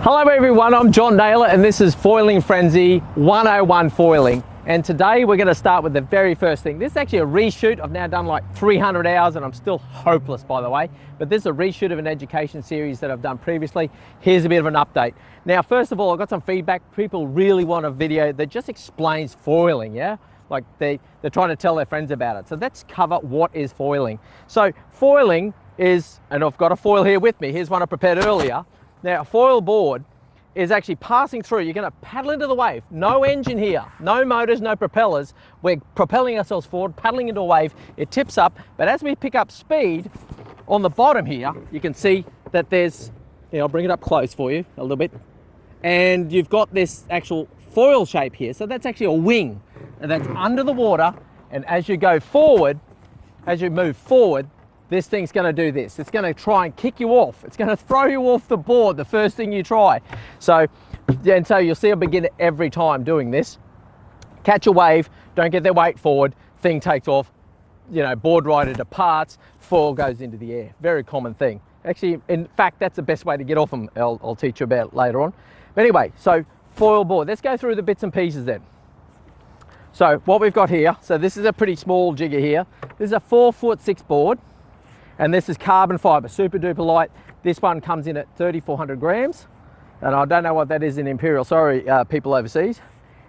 Hello everyone, I'm John Naylor and this is Foiling Frenzy 101 Foiling. And today we're going to start with the very first thing. This is actually a reshoot. I've now done like 300 hours and I'm still hopeless, by the way. But this is a reshoot of an education series that I've done previously. Here's a bit of an update. Now, first of all, I got some feedback. People really want a video that just explains foiling, yeah? Like they're trying to tell their friends about it. So let's cover what is foiling. So foiling is, and I've got a foil here with me. Here's one I prepared earlier. Now, a foil board is actually passing through. You're going to paddle into the wave. No engine here, no motors, no propellers. We're propelling ourselves forward, paddling into a wave. It tips up, but as we pick up speed, on the bottom here, you can see that there's, I'll bring it up close for you a little bit. And you've got this actual foil shape here. So that's actually a wing, and that's under the water. And as you go forward, as you move forward, this thing's going to do this. It's going to try and kick you off. It's going to throw you off the board the first thing you try. So you'll see a beginner every time doing this. Catch a wave, don't get their weight forward, thing takes off, board rider departs, foil goes into the air. Very common thing. Actually, in fact, that's the best way to get off them. I'll teach you about it later on. But anyway, so foil board. Let's go through the bits and pieces then. So what we've got here, so this is a pretty small jigger here. This is a 4'6" board. And this is carbon fiber, super duper light. This one comes in at 3,400 grams. And I don't know what that is in imperial, sorry, people overseas.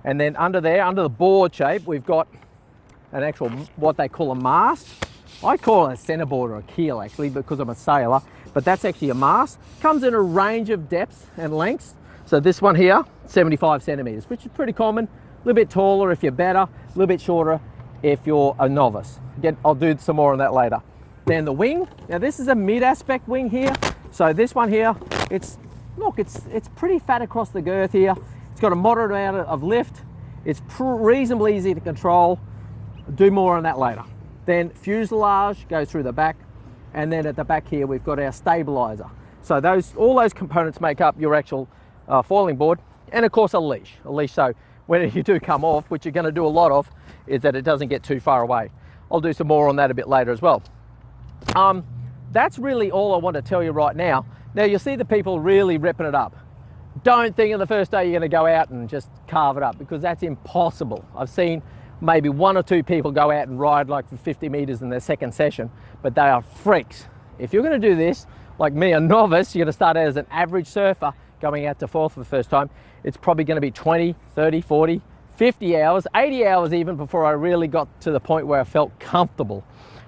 And then under there, under the board shape, we've got an actual, what they call a mast. I call it a centerboard or a keel actually, because I'm a sailor, but that's actually a mast. Comes in a range of depths and lengths. So this one here, 75 centimeters, which is pretty common. A little bit taller if you're better, a little bit shorter if you're a novice. Again, I'll do some more on that later. Then the wing, now this is a mid-aspect wing here. So this one here, it's pretty fat across the girth here. It's got a moderate amount of lift. It's reasonably easy to control. I'll do more on that later. Then fuselage goes through the back. And then at the back here, we've got our stabiliser. So all those components make up your actual foiling board. And of course a leash. So when you do come off, which you're gonna do a lot of, is that it doesn't get too far away. I'll do some more on that a bit later as well. That's really all I want to tell you right now. Now you'll see the people really ripping it up. Don't think on the first day you're going to go out and just carve it up, because that's impossible. I've seen maybe 1 or 2 people go out and ride like for 50 meters in their second session, but they are freaks. If you're going to do this, like me, a novice, you're going to start out as an average surfer going out to foil for the first time. It's probably going to be 20, 30, 40, 50 hours, 80 hours even before I really got to the point where I felt comfortable.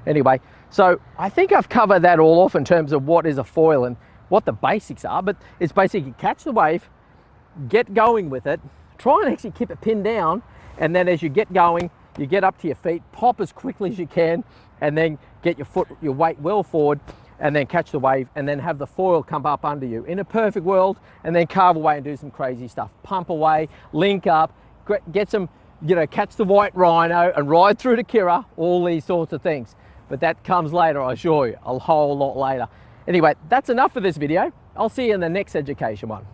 Anyway, so I think I've covered that all off in terms of what is a foil and what the basics are, but it's basically catch the wave, get going with it, try and actually keep it pinned down, and then as you get going, you get up to your feet, pop as quickly as you can, and then get your weight well forward, and then catch the wave, and then have the foil come up under you. In a perfect world, and then carve away and do some crazy stuff. Pump away, link up, get some, catch the white rhino and ride through to Kira, all these sorts of things. But that comes later, I assure you, a whole lot later. Anyway, that's enough for this video. I'll see you in the next education one.